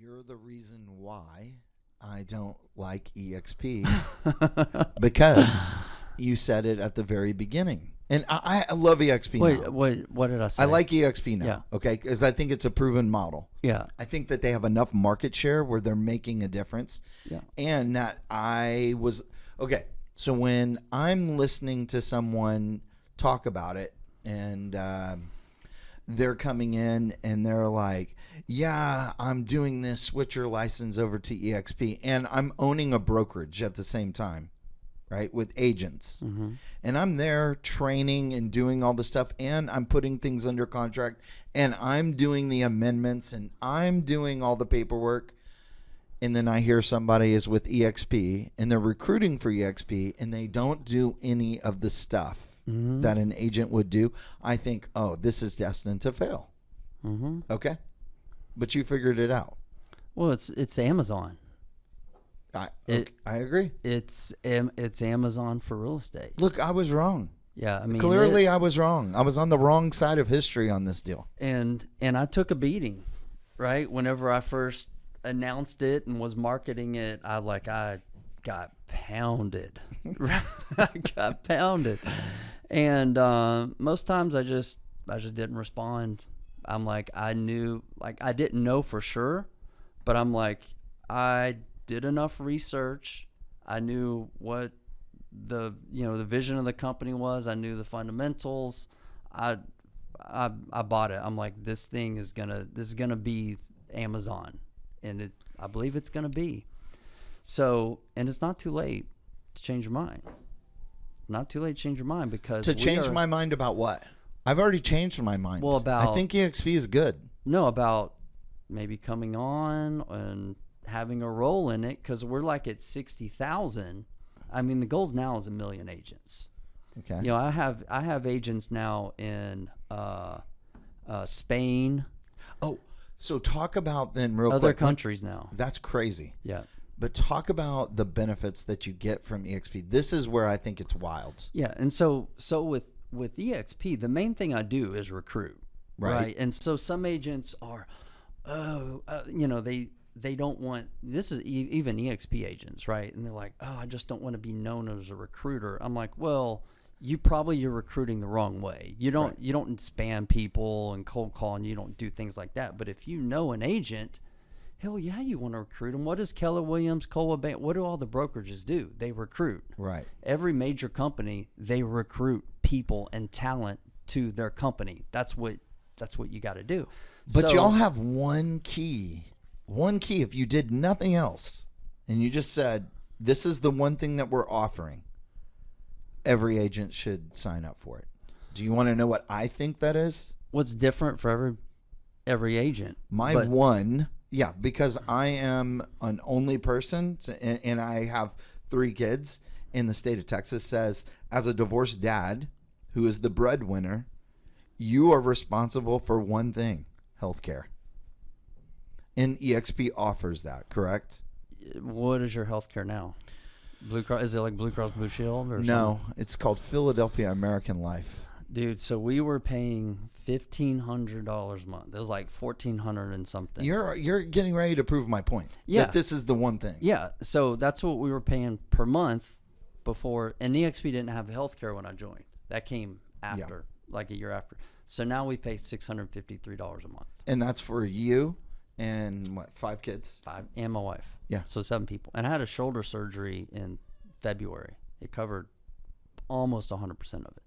You're the reason why I don't like EXP because you said it at the very beginning. And I love EXP now. Wait, what did I say? I like EXP now, Yeah. okay? Because I think it's a proven model. Yeah. I think that they have enough market share where they're making a difference. Yeah. And that okay, so when I'm listening to someone talk about it and they're coming in and they're like, yeah, I'm doing this switcher license over to EXP and I'm owning a brokerage at the same time, right, with agents. Mm-hmm. And I'm there training and doing all the stuff and I'm putting things under contract and I'm doing the amendments and I'm doing all the paperwork. And then I hear somebody is with EXP and they're recruiting for EXP and they don't do any of the stuff that an agent would do. I think, oh, this is destined to fail. Mm-hmm. Okay. But you figured it out. Well, it's Amazon. I agree. It's Amazon for real estate. Look, I was wrong. Yeah, I mean, clearly I was wrong. I was on the wrong side of history on this deal. And I took a beating, right? Whenever I first announced it and was marketing it, I got pounded. I got pounded. And most times I just didn't respond. I'm like, I didn't know for sure, but I'm like, I did enough research. I knew what the vision of the company was. I knew the fundamentals. I bought it. I'm like, this is gonna be Amazon, and I believe it's gonna be. So, and it's not too late to change your mind. Not too late to change your mind because my mind about what? I've already changed my mind. Well, I think EXP is good. No, about maybe coming on and having a role in it because we're like at 60,000. I mean, the goal now is 1 million agents. Okay. I have agents now in Spain. Oh, so talk about then real quick. Other countries now. That's crazy. Yeah. But talk about the benefits that you get from EXP. This is where I think it's wild. Yeah, and so with EXP, the main thing I do is recruit, right? And so some agents are, they don't want, this is even EXP agents, right? And they're like, oh, I just don't want to be known as a recruiter. I'm like, well, you're recruiting the wrong way. You don't spam people and cold call, and you don't do things like that. But if you know an agent, hell yeah, you want to recruit them. What does Keller Williams, Coldwell Banker, what do all the brokerages do? They recruit. Right. Every major company, they recruit people and talent to their company. That's what you got to do. But y'all have one key. One key. If you did nothing else, and you just said, this is the one thing that we're offering, every agent should sign up for it. Do you want to know what I think that is? What's different for every agent? Yeah, because I am an only person and I have 3 kids in the state of Texas, says as a divorced dad who is the breadwinner, you are responsible for one thing, healthcare. And EXP offers that, correct? What is your healthcare now? Blue Cross? Is it like Blue Cross Blue Shield or No, something? it's called Philadelphia American Life. Dude, so we were paying $1,500 a month. It was like $1,400 and something. You're getting ready to prove my point. Yeah. That this is the one thing. Yeah. So that's what we were paying per month before. And EXP didn't have healthcare when I joined. That came after, like a year after. So now we pay $653 a month. And that's for you and 5 kids? 5, and my wife. Yeah. So 7 people. And I had a shoulder surgery in February. It covered almost 100% of it.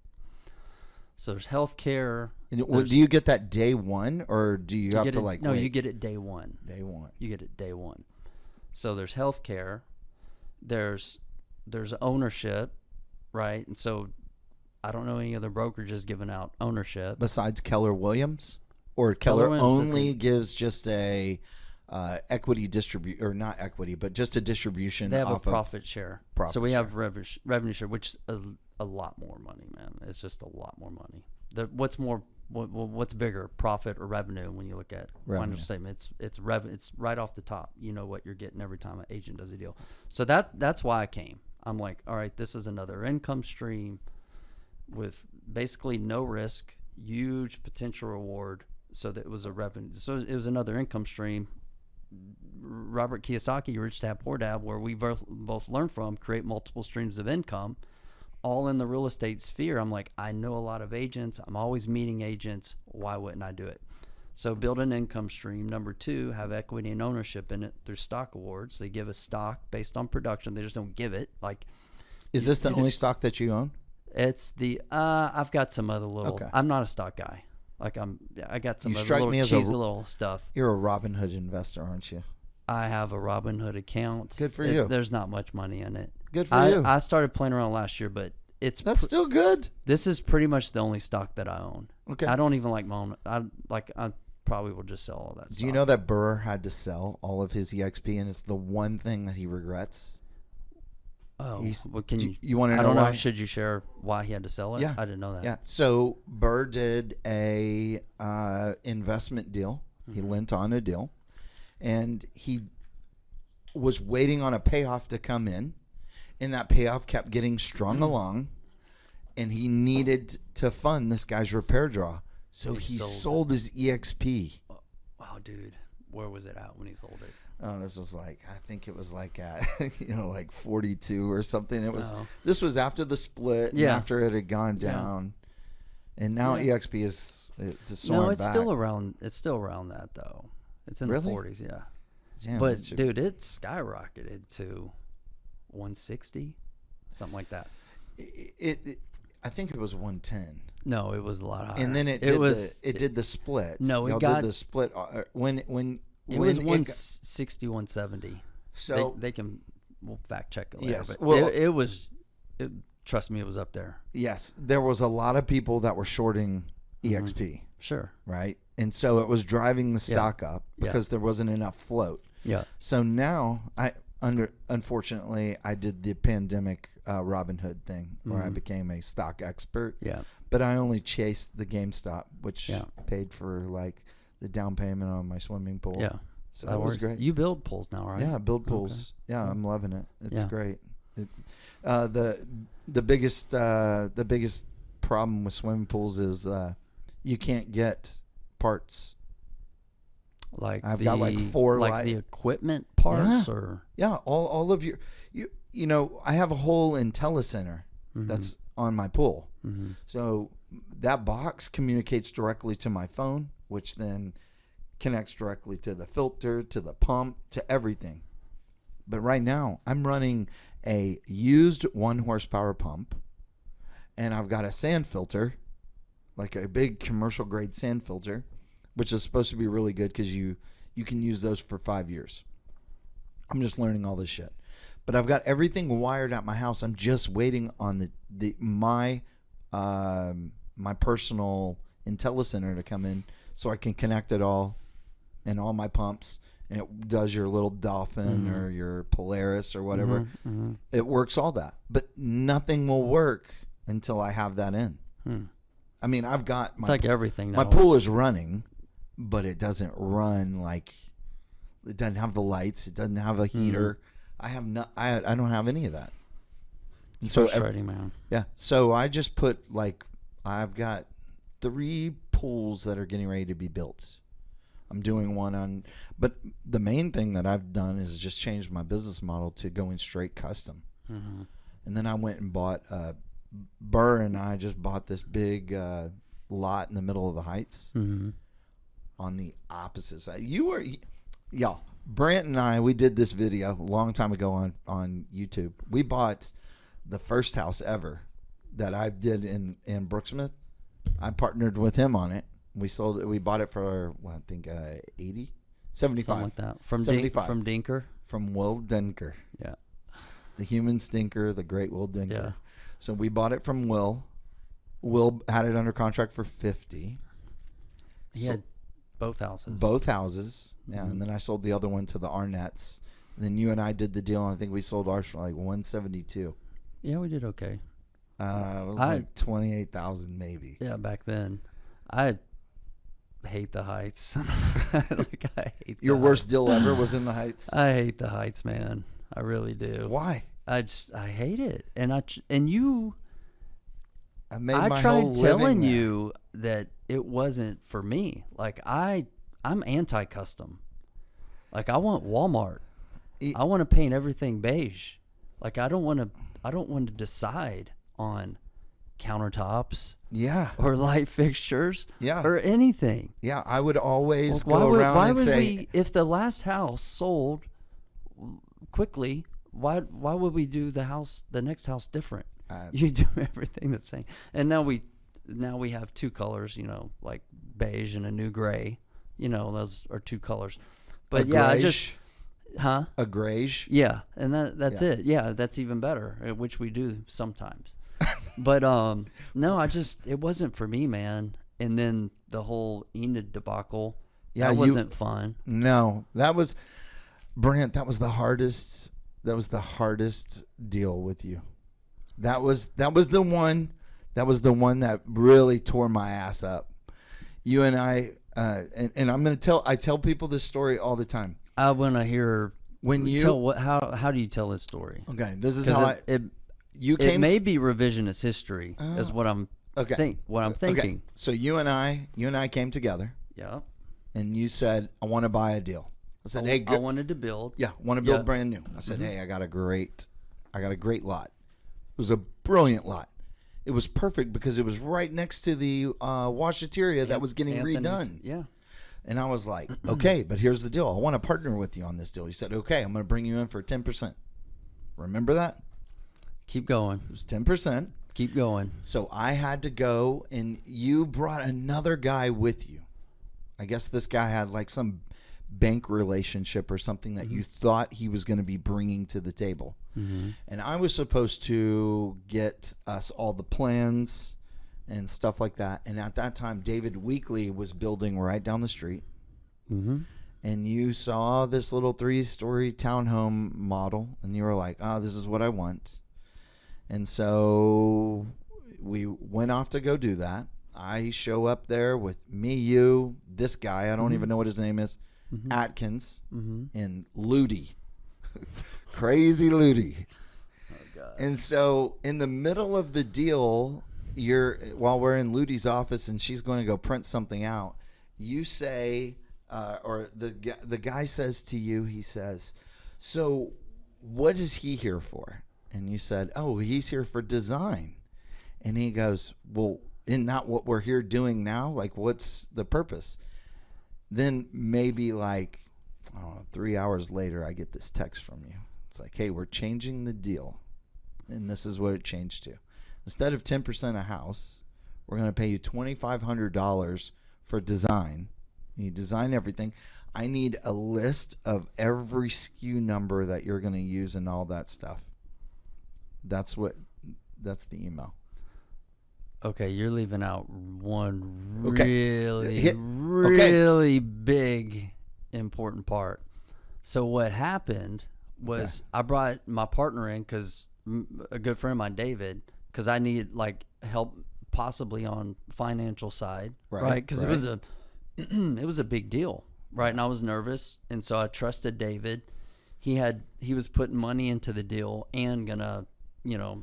So there's health care. Do you get that day one, or do you have to wait? You get it day one. Day one. You get it day one. So there's health care. There's ownership, right? And so I don't know any other brokerages giving out ownership. Besides Keller Williams? Or Keller only gives just a equity distribute, or not equity, but just a distribution. They have off a profit share. So we have revenue share, which is a lot more money, man. It's just a lot more money. What's bigger, profit or revenue? When you look at financial statement, it's right off the top. You know what you're getting every time an agent does a deal. So that's why I came. I'm like, all right, this is another income stream with basically no risk, huge potential reward. So that it was a revenue. So it was another income stream Robert Kiyosaki, Rich Dad Poor Dad, where we both learn from, create multiple streams of income, all in the real estate sphere. I'm like, I know a lot of agents. I'm always meeting agents. Why wouldn't I do it? So build an income stream. Number 2, have equity and ownership in it through stock awards. They give us stock based on production. They just don't give it. Like, is this the only stock that you own? It's the I've got some other little. Okay. I'm not a stock guy. Like I got some You other strike little me as cheesy little stuff. You're a Robinhood investor, aren't you? I have a Robinhood account. Good for you. There's not much money in it. Good for you. I started playing around last year, but that's still good. This is pretty much the only stock that I own. Okay. I don't even like my own. I probably will just sell all that stuff. Do you know that Burr had to sell all of his EXP, and it's the one thing that he regrets? Oh, well, can you want to know? I don't why? know. Should you share why he had to sell it? Yeah, I didn't know that. Yeah. So Burr did a investment deal. He lent on a deal, and he was waiting on a payoff to come in, and that payoff kept getting strung along, and he needed to fund this guy's repair draw. So he sold his EXP. Wow, dude, where was it at when he sold it? Oh, this was like, I think it was like at, like 42 or something. It was, This was after the split and after it had gone down. And now EXP is, it's soaring No, it's back. still around that though. It's in the 40s, yeah. Damn, but dude, it skyrocketed to 160, something like that. I think it was 110. No, it was a lot higher. And then it did the split. No, Y'all did the split when it was 160, 170. So they can we'll fact check it later. Yes, but well, trust me, it was up there. Yes, there was a lot of people that were shorting EXP. Sure. Right, and so it was driving the stock up because there wasn't enough float. Yeah. So now unfortunately, I did the pandemic Robinhood thing where I became a stock expert. Yeah. But I only chased the GameStop, which paid for like the down payment on my swimming pool. Yeah. So that was great. You build pools now, right? Yeah, I build pools. Okay. Yeah, I'm loving it. It's great. It's the biggest problem with swimming pools is you can't get parts. Like I've got like 4 the equipment parts or all of you know, I have a whole IntelliCenter that's on my pool. So that box communicates directly to my phone, which then connects directly to the filter, to the pump, to everything. But right now I'm running a used 1 horsepower pump, and I've got a sand filter, like a big commercial grade sand filter, which is supposed to be really good because you can use those for 5 years. I'm just learning all this shit. But I've got everything wired at my house. I'm just waiting on my personal IntelliCenter to come in so I can connect it all and all my pumps. And it does your little Dolphin or your Polaris or whatever. It works all that. But nothing will work until I have that in. I mean, I've got it's like everything now. My pool is running, but it doesn't run like it doesn't have the lights. It doesn't have a heater. I don't have any of that. And so frustrating, man. Yeah. So I just put I've got 3 pools that are getting ready to be built. I'm doing one but the main thing that I've done is just changed my business model to going straight custom. And then I went and bought Burr and I just bought this big lot in the middle of the Heights on the opposite side. Y'all, Brant and I, we did this video a long time ago on YouTube. We bought the first house ever that I did in Brooksmith. I partnered with him on it. We sold it. We bought it for, I think 80, 75. Something like that. From 75. From Dinker? From Will Denker. Yeah. The human stinker, the great Will Denker. Yeah. So we bought it from Will. Will had it under contract for 50. He had both houses. Both houses. Yeah. And then I sold the other one to the Arnett's. And then you and I did the deal. And I think we sold ours for like 172. Yeah, we did okay. It was like 28,000 maybe. Yeah, back then. I hate the Heights. I hate your worst deal ever was in the Heights? I hate the Heights, man. I really do. Why? I hate it. And I my tried whole telling living you that it wasn't for me. Like I'm anti-custom. Like, I want Walmart. E- I want to paint everything beige. Like, I don't want to decide on countertops Yeah. or light fixtures Yeah. or anything. Yeah. I would always Like, go around why and would say, we, if the last house sold quickly, why would we do the next house different? You do everything the same. And now we have two colors, you know, like beige and a new gray. You know, those are two colors. But yeah, I just a grayish. Yeah, and that's Yeah. it. Yeah, that's even better, which we do sometimes. But no, it wasn't for me, man. And then the whole Enid debacle, Yeah, that wasn't fun. No, that was Brant. That was the hardest deal with you. That was the one. That was the one that really tore my ass up. You and I, and I'm gonna I tell people this story all the time. I want to hear how do you tell this story? Okay, this is how it may be revisionist history, is what I'm thinking. Okay. So you and I came together. Yeah. And you said, I want to buy a deal. I said, hey, I wanted to build. Yeah, want to build brand new. I said, hey, I got a great lot. It was a brilliant lot. It was perfect because it was right next to the washateria that was getting redone. Yeah. And I was like, okay, but here's the deal. I want to partner with you on this deal. He said, okay, I'm going to bring you in for 10%. Remember that? Keep going. It was 10%. Keep going. So I had to go, and you brought another guy with you. I guess this guy had like some bank relationship or something that you thought he was going to be bringing to the table. Mm-hmm. And I was supposed to get us all the plans and stuff like that. And at that time, David Weekley was building right down the street. Mm-hmm. And you saw this little 3-story townhome model, and you were like, oh, this is what I want. And so we went off to go do that. I show up there with me, you, this guy, I don't even know what his name is, Atkins, and Ludi. Crazy Ludi. Oh, God. And so in the middle of the deal, while we're in Ludi's office and she's going to go print something out, you say, or the guy says to you, he says, so what is he here for? And you said, oh, he's here for design. And he goes, well, isn't that what we're here doing now? Like, what's the purpose? Then maybe like, I don't know, 3 hours later, I get this text from you. It's like, hey, we're changing the deal. And this is what it changed to. Instead of 10% a house, we're going to pay you $2,500 for design. You design everything. I need a list of every SKU number that you're going to use and all that stuff. That's the email. Okay, you're leaving out one Okay. really big important part. So what happened was I brought my partner in because a good friend of mine, David, because I needed like help possibly on financial side, right? Because it was a big deal, right? And I was nervous, and so I trusted David. He was putting money into the deal and gonna,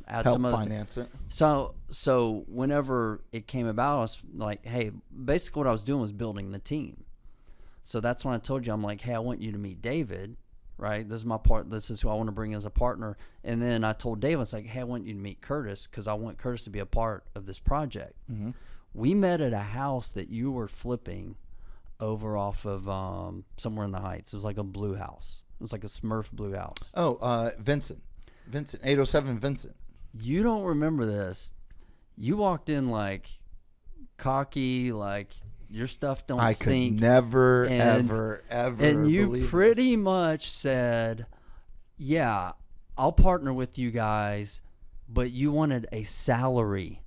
add help some other finance it. So whenever it came about, I was like, hey, basically what I was doing was building the team. So that's when I told you, I'm like, hey, I want you to meet David, right? This is my part. This is who I want to bring as a partner. And then I told David, I was like, hey, I want you to meet Curtis because I want Curtis to be a part of this project. Mm-hmm. We met at a house that you were flipping over off of somewhere in the Heights. It was like a blue house. It was like a Smurf blue house. Oh, Vincent, 807 Vincent. You don't remember this. You walked in like cocky, like your stuff don't stink. I could never, ever. And you pretty much said, yeah, I'll partner with you guys, but you wanted a salary.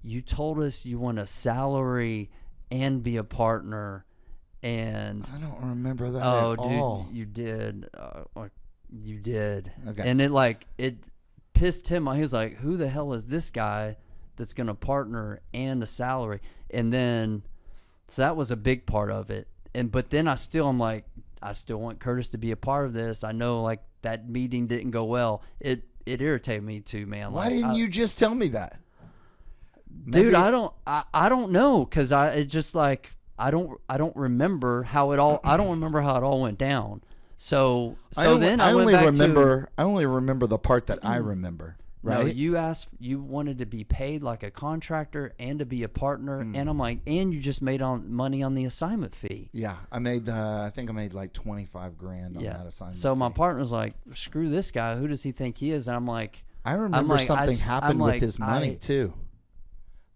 You told us you want a salary and be a partner. And I don't remember that at all. Oh, dude, you did. You did. Okay. And it pissed him off. He was like, who the hell is this guy that's going to partner and a salary? And then, so that was a big part of it. But then I'm like, I still want Curtis to be a part of this. I know like that meeting didn't go well. It irritated me too, man. Why didn't you just tell me that? Dude, I don't know. Cause I don't remember how it all, I don't remember how it all went down. So I only, then I I went only back remember I only remember the part that I remember. No, Right? you wanted to be paid like a contractor and to be a partner, and I'm like, and you just made money on the assignment fee. Yeah, I think I made like 25 grand on that assignment. So my fee. partner's like, screw this guy. Who does he think he is? And I'm like, I remember something happened with like, his money too.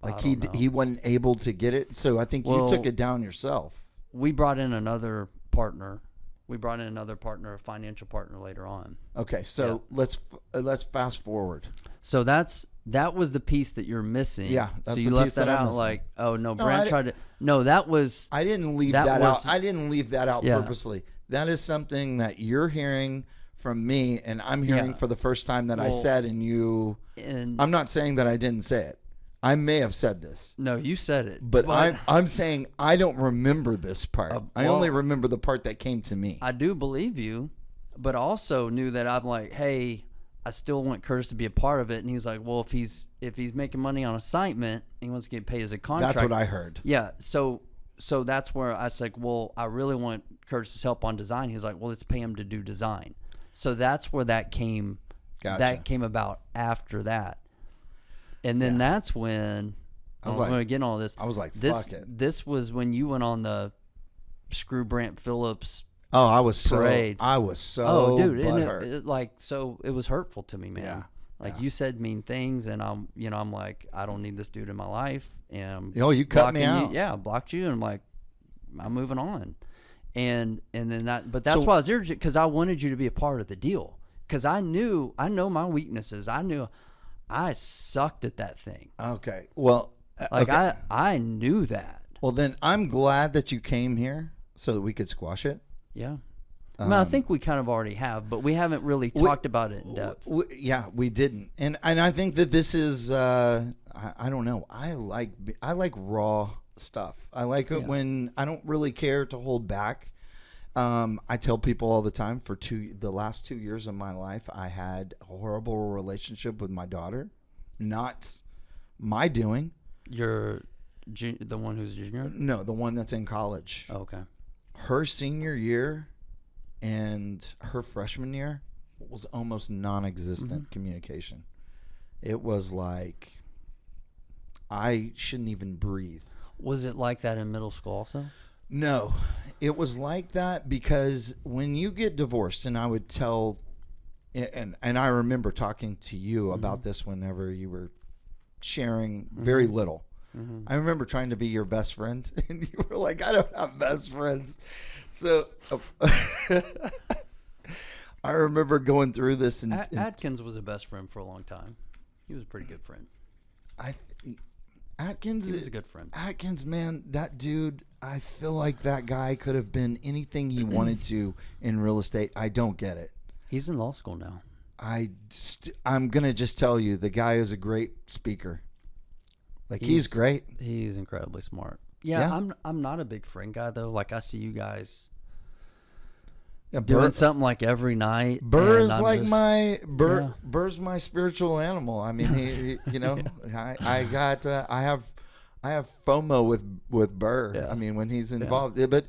Like he wasn't able to get it, so I think you took it down yourself. We brought in another partner. A financial partner later on. Okay, so let's fast forward. So that was the piece that you're missing. Yeah, that's so you the left piece that that I'm out. missing. Like, oh no, Brant tried to. No, that was. I didn't leave that out. I didn't leave that out purposely. That is something that you're hearing from me, and I'm hearing for the first time that I said, and you. And I'm not saying that I didn't say it. I may have said this. No, you said it. But I'm saying I don't remember this part. I only remember the part that came to me. I do believe you, but also knew that I'm like, hey, I still want Curtis to be a part of it. And he's like, well, if he's making money on assignment, he wants to get paid as a contract. That's what I heard. Yeah. So that's where I was like, well, I really want Curtis's help on design. He's like, well, let's pay him to do design. So that's where that came. Gotcha. That came about after that. And then that's when I was going to get all this. I was like, fuck it. This was when you went on the Screw Brant Phillips. Oh, I was parade. so dude, butthurt. It was hurtful to me, man. Yeah. Like you said mean things, and I'm like, I don't need this dude in my life, and you cut me out. I blocked you, and I'm like, I'm moving on, and then but that's why I was irritated, because I wanted you to be a part of the deal, because I know my weaknesses. I knew I sucked at that thing. Okay, well, I knew that. Well, then I'm glad that you came here so that we could squash it. Yeah. I think we kind of already have, but we haven't really talked about it in depth. We didn't, and I think that this is I don't know. I like raw stuff. I like it when I don't really care to hold back. I tell people all the time, the last 2 years of my life, I had a horrible relationship with my daughter. Not my doing. You're the one who's junior? No, the one that's in college. Oh, okay. Her senior year and her freshman year was almost non-existent communication. It was like I shouldn't even breathe. Was it like that in middle school also? No, it was like that because when you get divorced, and I would tell, and I remember talking to you about this whenever you were sharing very little. I remember trying to be your best friend, and you were like, I don't have best friends. So I remember going through this. And Atkins was a best friend for a long time. He was a pretty good friend. Atkins he was a good friend. Atkins, man, that dude, I feel like that guy could have been anything he wanted to in real estate. I don't get it. He's in law school now. I'm going to just tell you, the guy is a great speaker. Like, he's great. He's incredibly smart. Yeah. I'm not a big friend guy, though. Like, I see you guys doing something like every night. Burr is like Burr's my spiritual animal. I mean, he I have FOMO with Burr. Yeah. I mean, when he's involved, but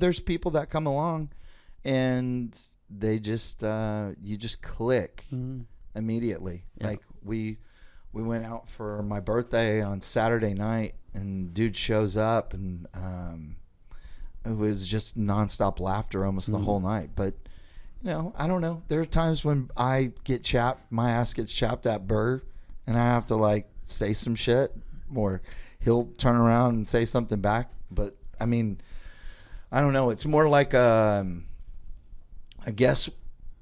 there's people that come along, and they just you just click immediately. Yeah. Like we went out for my birthday on Saturday night, and dude shows up, and it was just nonstop laughter almost the whole night. But I don't know. There are times when my ass gets chapped at Burr, and I have to like say some shit, or he'll turn around and say something back. But I mean, I don't know. It's more like I guess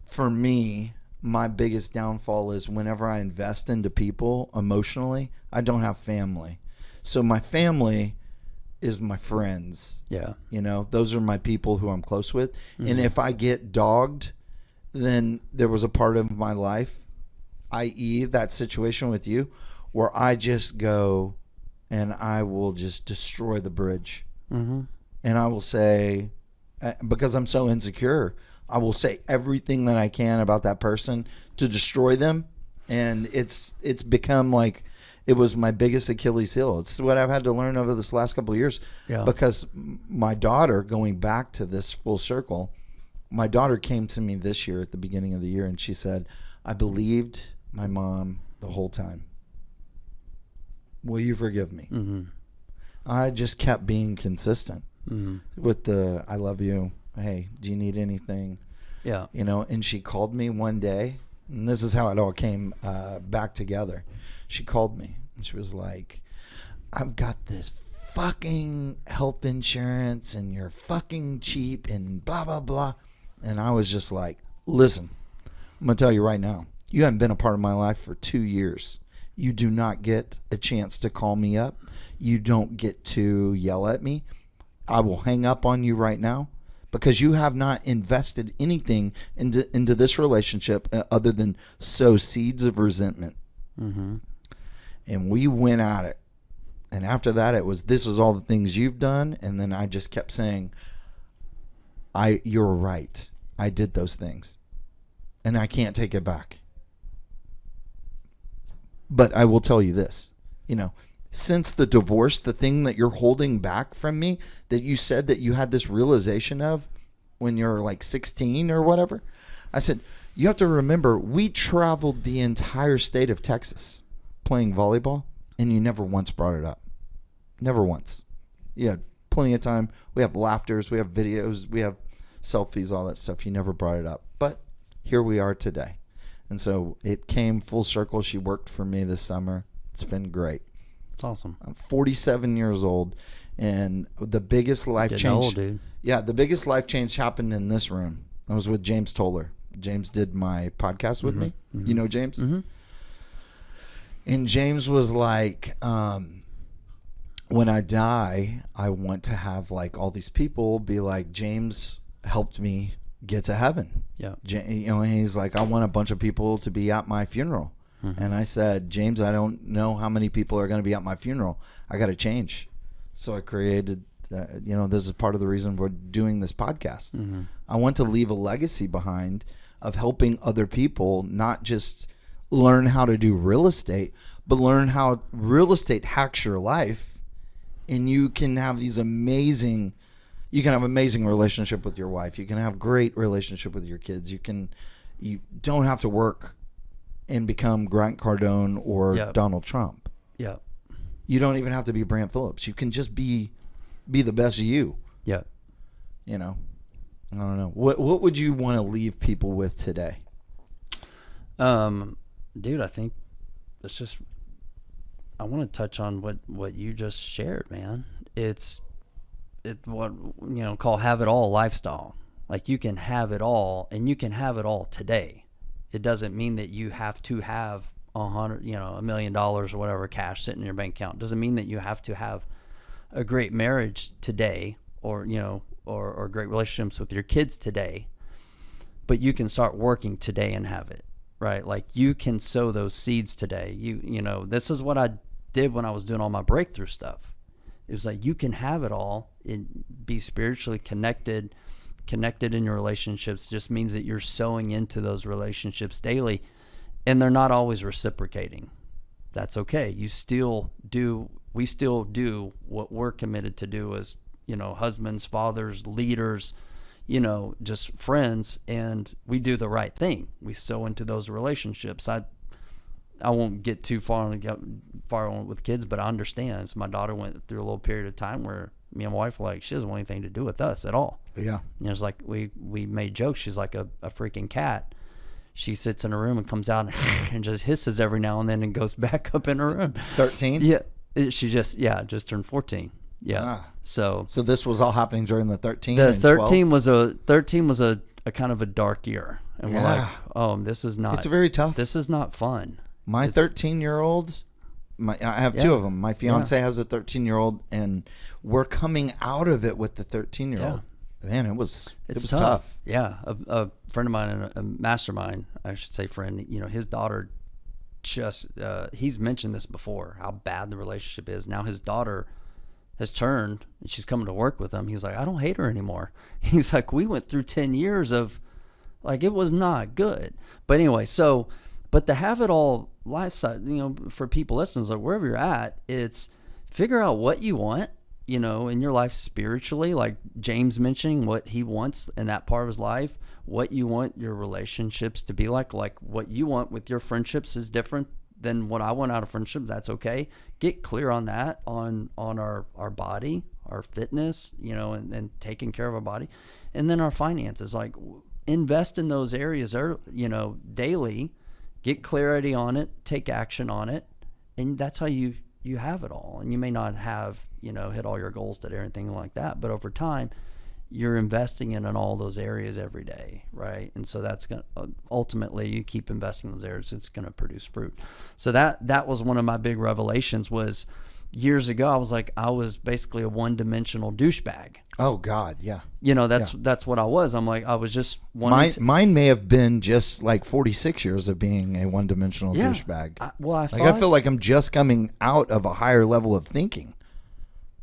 for me, my biggest downfall is whenever I invest into people emotionally, I don't have family. So my family is my friends. Yeah. Those are my people who I'm close with. And if I get dogged, then there was a part of my life, i.e. that situation with you, where I just go and I will just destroy the bridge. And I will say, because I'm so insecure, I will say everything that I can about that person to destroy them. And it's become like, it was my biggest Achilles heel. It's what I've had to learn over this last couple of years. Yeah. Because my daughter, going back to this full circle, my daughter came to me this year at the beginning of the year, and she said, I believed my mom the whole time. Will you forgive me? Mm-hmm. I just kept being consistent with the, I love you. Hey, do you need anything? Yeah. You know, and she called me one day, and this is how it all came back together. She called me, and she was like, I've got this fucking health insurance, and you're fucking cheap, and blah, blah, blah. And I was just like, listen, I'm going to tell you right now, you haven't been a part of my life for 2 years. You do not get a chance to call me up. You don't get to yell at me. I will hang up on you right now because you have not invested anything into this relationship other than sow seeds of resentment. Mm-hmm. And we went at it. And after that, it was, this is all the things you've done. And then I just kept saying, you're right. I did those things. And I can't take it back. But I will tell you this, you know, since the divorce, the thing that you're holding back from me, that you said that you had this realization of when you're like 16 or whatever, I said, you have to remember, we traveled the entire state of Texas playing volleyball, and you never once brought it up. Never once. You had plenty of time. We have laughters, we have videos, we have selfies, all that stuff. You never brought it up. But here we are today. And so it came full circle. She worked for me this summer. It's been great. It's awesome. I'm 47 years old, and the biggest life Getting change. old, dude. Yeah, the biggest life change happened in this room. I was with James Toller. James did my podcast with me. You know James? Mm-hmm. And James was like, when I die, I want to have like all these people be like, James helped me get to heaven. Yeah. You know, and he's like, I want a bunch of people to be at my funeral. And I said, James, I don't know how many people are going to be at my funeral. I got to change. So I created, you know, this is part of the reason we're doing this podcast. I want to leave a legacy behind of helping other people, not just learn how to do real estate, but learn how real estate hacks your life. And you can have these amazing, you can have amazing relationship with your wife. You can have great relationship with your kids. You don't have to work and become Grant Cardone or Donald Trump. Yeah. You don't even have to be Brant Phillips. You can just be the best you. Yeah. You know, I don't know. What would you want to leave people with today? Dude, I think it's just, I want to touch on what you just shared, man. It's what, you know, call have it all lifestyle. Like you can have it all, and you can have it all today. It doesn't mean that you have to have $1 million or whatever cash sitting in your bank account. It doesn't mean that you have to have a great marriage today, or, you know, or great relationships with your kids today. But you can start working today and have it, right? Like you can sow those seeds today. You know, this is what I did when I was doing all my breakthrough stuff. It was like, you can have it all and be spiritually connected in your relationships. Just means that you're sowing into those relationships daily, and they're not always reciprocating. That's okay. We still do what we're committed to do as, you know, husbands, fathers, leaders, you know, just friends, and we do the right thing. We sow into those relationships. I won't get too far on with kids, but I understand. So my daughter went through a little period of time where me and my wife were like, she doesn't want anything to do with us at all. Yeah. You know, it's like we made jokes. She's like a freaking cat. She sits in her room and comes out and just hisses every now and then and goes back up in her room. 13? Yeah. She just turned 14. Yeah. Ah. So this was all happening during the 13. The and 13 12? was a kind of a dark year. And we're like, oh, this is not. It's very tough. This is not fun. My 13-year-olds, I have two of them. My fiance has a 13-year-old, and we're coming out of it with the 13-year-old. Yeah. Man, it was tough. Yeah, a friend of mine, a mastermind, I should say friend, you know, his daughter just, he's mentioned this before, how bad the relationship is. Now his daughter has turned, and she's coming to work with him. He's like, I don't hate her anymore. He's like, we went through 10 years of, like, it was not good. But anyway, but to have it all lifestyle, you know, for people listening, like wherever you're at, it's figure out what you want in your life spiritually, like James mentioning what he wants in that part of his life, what you want your relationships to be like what you want with your friendships is different than what I want out of friendship. That's okay. Get clear on that, on our body, our fitness, and taking care of our body. And then our finances, like invest in those areas, daily, get clarity on it, take action on it. And that's how you have it all. And you may not have, hit all your goals today or anything like that, but over time, you're investing in all those areas every day, right? And so that's going to, ultimately, you keep investing in those areas, it's going to produce fruit. So that was one of my big revelations was years ago, I was basically a one-dimensional douchebag. Oh, God, yeah. That's what I was. I'm like, I was just Mine may have been just like 46 years of being a one-dimensional douchebag. I feel like I'm just coming out of a higher level of thinking.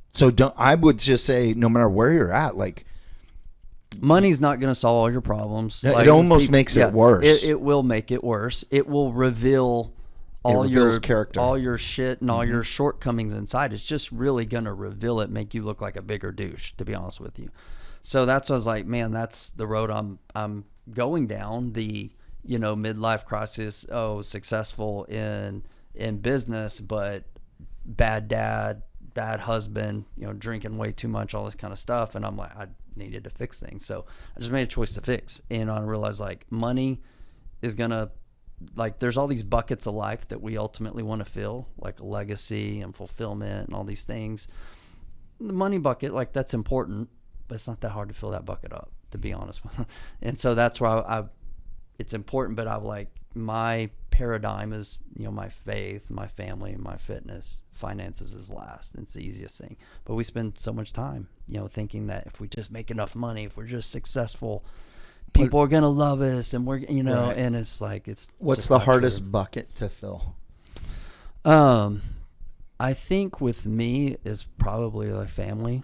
So I would just say, no matter where you're at, like, money's not going to solve all your problems. It almost makes it worse. It will make it worse. It will reveal all your character, all your shit, and all your shortcomings inside. It's just really going to reveal it, make you look like a bigger douche, to be honest with you. So that's what I was like, man, that's the road I'm going down. The midlife crisis. Oh, successful in business, but bad dad, bad husband. Drinking way too much, all this kind of stuff. And I'm like, I needed to fix things. So I just made a choice to fix. And I realized like money is going to, like there's all these buckets of life that we ultimately want to fill, like legacy and fulfillment and all these things. The money bucket, like that's important, but it's not that hard to fill that bucket up, to be honest. And so that's why it's important, but I like my paradigm is, my faith, my family, my fitness. Finances is last. It's the easiest thing. But we spend so much time, thinking that if we just make enough money, if we're just successful, people are going to love us, and we're, right. And it's like, what's the hardest bucket to fill? I think with me is probably a family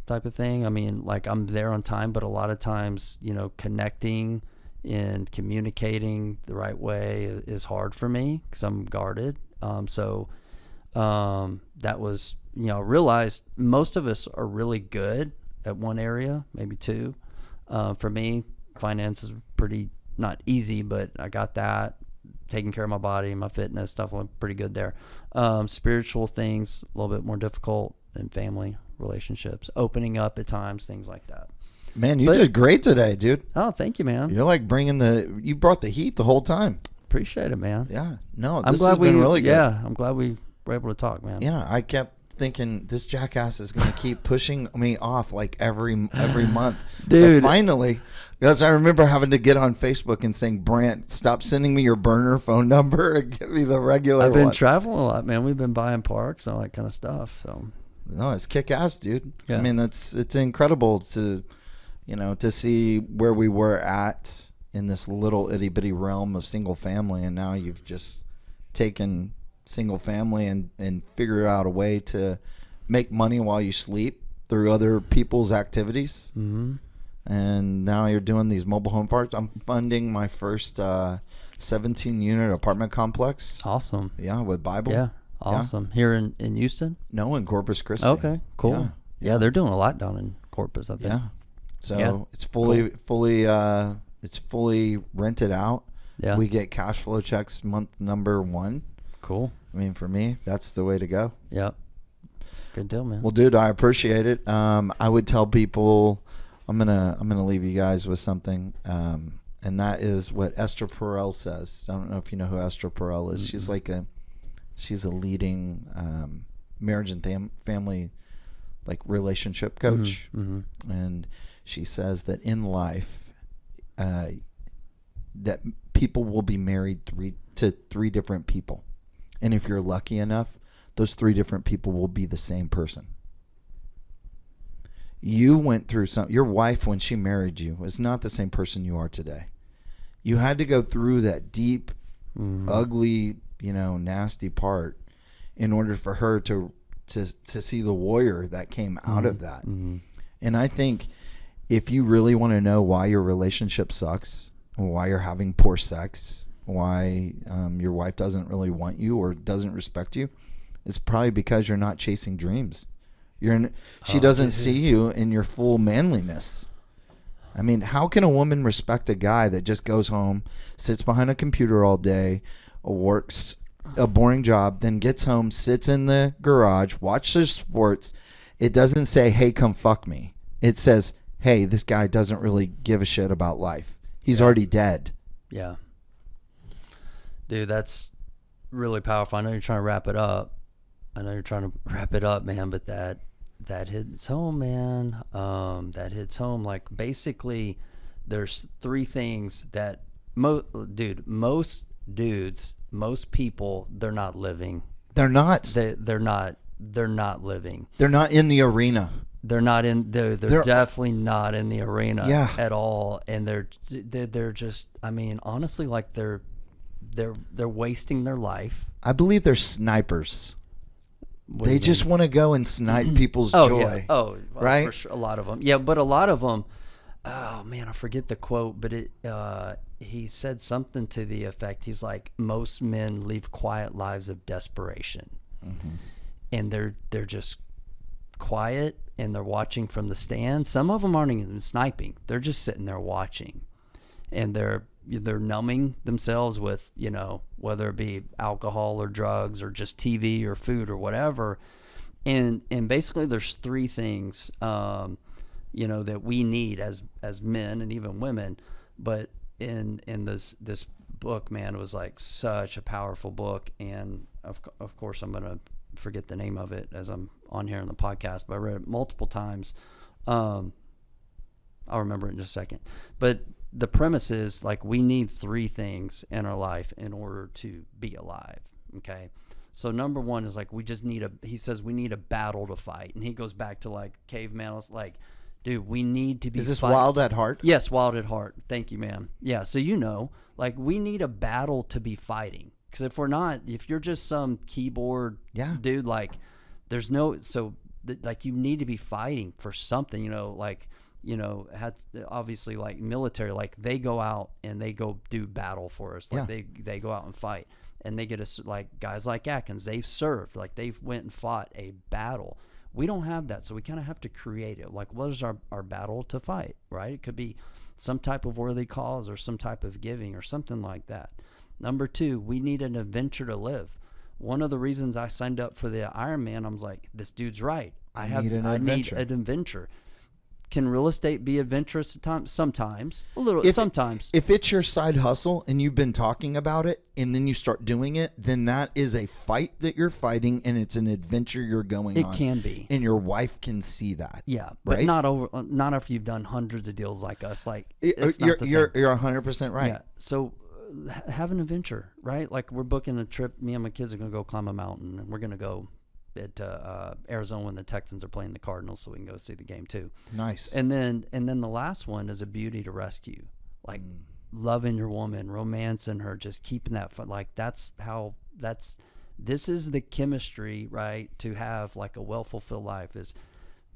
type of thing. I mean, like I'm there on time, but a lot of times, connecting and communicating the right way is hard for me because I'm guarded. So that was, realized most of us are really good at one area, maybe two. For me, finance is pretty not easy, but I got that. Taking care of my body, my fitness stuff, I'm pretty good there. Spiritual things a little bit more difficult, and family relationships, opening up at times, things like that. Man, you did great today, dude. Oh, thank you, man. You're like you brought the heat the whole time. Appreciate it, man. Yeah, no, this has been really good. Yeah, I'm glad we were able to talk, man. Yeah, I kept thinking this jackass is going to keep pushing me off like every month. Dude. But finally, because I remember having to get on Facebook and saying, Brant, stop sending me your burner phone number and give me the regular one. I've been traveling a lot, man. We've been buying parks and all that kind of stuff. So no, it's kick-ass, dude. Yeah. I mean, it's incredible to, to see where we were at in this little itty-bitty realm of single family, and now you've just taken single family and figure out a way to make money while you sleep through other people's activities. Mm-hmm. And now you're doing these mobile home parks. I'm funding my first 17-unit apartment complex. Awesome. Yeah, with Bible. Yeah, awesome. Yeah. Here in Houston? No, in Corpus Christi. Okay, cool. Yeah, they're doing a lot down in Corpus, I think. Yeah. So it's fully rented out. Yeah. We get cash flow checks month number 1. Cool. I mean, for me, that's the way to go. Yep. Good deal, man. Well, dude, I appreciate it. I would tell people, I'm gonna leave you guys with something, and that is what Esther Perel says. I don't know if you know who Esther Perel is. Mm-hmm. She's a leading marriage and family like relationship coach, mm-hmm. and she says that in life, that people will be married to three different people. And if you're lucky enough, those 3 different people will be the same person. You went through your wife, when she married you, was not the same person you are today. You had to go through that deep, ugly, nasty part in order for her to see the warrior that came out of that. Mm-hmm. And I think if you really want to know why your relationship sucks, why you're having poor sex, why your wife doesn't really want you or doesn't respect you, it's probably because you're not chasing dreams. She doesn't see you in your full manliness. I mean, how can a woman respect a guy that just goes home, sits behind a computer all day, works a boring job, then gets home, sits in the garage, watches sports? It doesn't say, hey, come fuck me. It says, hey, this guy doesn't really give a shit about life. He's already dead. Yeah. Dude, that's really powerful. I know you're trying to wrap it up. Man, but that hits home, man. That hits home. Like, basically, there's three things that most dudes, most people, they're not living. They're not. They're not living. They're not in the arena. They're not in. They're definitely not in the arena at all. And they're just. I mean, honestly, like they're wasting their life. I believe they're snipers. They just want to go and snipe people's joy. Yeah. Right? For sure, a lot of them. Yeah, but a lot of them. Oh man, I forget the quote, but he said something to the effect. He's like, most men live quiet lives of desperation, and they're just quiet and they're watching from the stand. Some of them aren't even sniping; they're just sitting there watching, and they're numbing themselves with, whether it be alcohol or drugs or just TV or food or whatever. And basically there's three things, that we need as men and even women. But in this book, man, it was like such a powerful book. And of course I'm going to forget the name of it as I'm on here in the podcast, but I read it multiple times. I'll remember it in just a second. But the premise is, like, we need three things in our life in order to be alive. Okay. So number one is like, he says we need a battle to fight. And he goes back to like caveman. I was like, dude, we need to be. Is this Wild at Heart? Yes. Wild at Heart. Thank you, man. Yeah. So, like, we need a battle to be fighting. Cause if you're just some keyboard dude, like there's like you need to be fighting for something, obviously like military, like they go out and they go do battle for us. Like they go out and fight, and they get us, like guys like Atkins, they've served, like they've went and fought a battle. We don't have that. So we kind of have to create it. Like, what is our battle to fight, right? It could be some type of worthy cause or some type of giving or something like that. Number two, we need an adventure to live. One of the reasons I signed up for the Ironman, I was like, this dude's right. I need an adventure. Can real estate be adventurous at times? Sometimes. A little, sometimes. If it's your side hustle and you've been talking about it and then you start doing it, then that is a fight that you're fighting, and it's an adventure you're going on. It can be. And your wife can see that. Yeah. But right? not after you've done hundreds of deals like us. Like, it's not you're 100% right. Yeah. So have an adventure, right? Like, we're booking a trip. Me and my kids are going to go climb a mountain, and we're going to go to Arizona when the Texans are playing the Cardinals, so we can go see the game too. Nice. And then the last one is a beauty to rescue, like loving your woman, romancing her, just keeping that fun. Like, this is the chemistry, right? To have like a well-fulfilled life is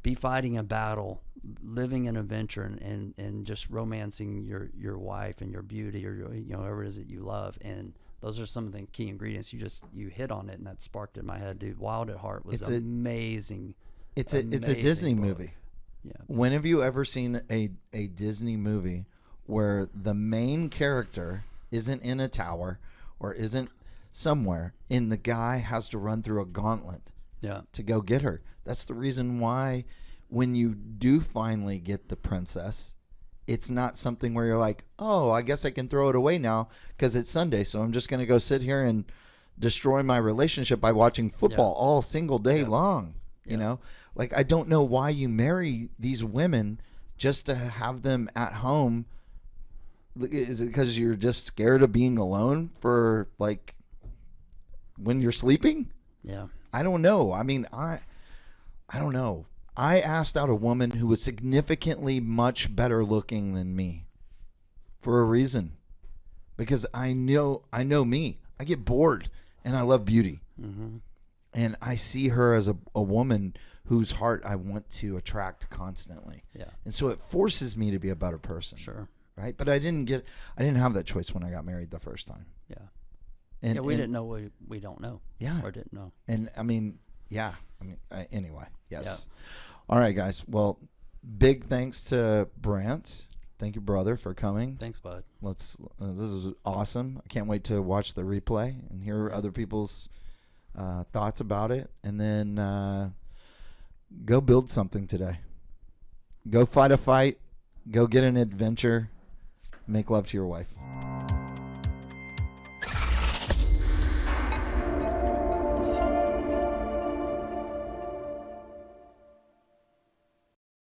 be fighting a battle, living an adventure, and just romancing your wife and your beauty, or whoever it is that you love. And those are some of the key ingredients. You hit on it, and that sparked in my head, dude. Wild at Heart was amazing. It's a Disney movie. Yeah. When have you ever seen a Disney movie where the main character isn't in a tower or isn't somewhere, and the guy has to run through a gauntlet to go get her? That's the reason why when you do finally get the princess, it's not something where you're like, oh, I guess I can throw it away now because it's Sunday, so I'm just going to go sit here and destroy my relationship by watching football all single day long. You know, like, I don't know why you marry these women just to have them at home. Is it because you're just scared of being alone for, like, when you're sleeping? Yeah. I don't know. I mean, I don't know. I asked out a woman who was significantly much better looking than me for a reason, because I know me. I get bored and I love beauty. Mm-hmm. And I see her as a woman whose heart I want to attract constantly. Yeah. And so it forces me to be a better person. Sure. Right. But I didn't have that choice when I got married the first time. Yeah. And we didn't know what we don't know. Yeah. Or didn't know. And I mean, Yeah. I mean, anyway, yes. All right, guys. Well, big thanks to Brant. Thank you, brother, for coming. Thanks, bud. This is awesome. I can't wait to watch the replay and hear other people's thoughts about it. And then go build something today. Go fight a fight. Go get an adventure. Make love to your wife.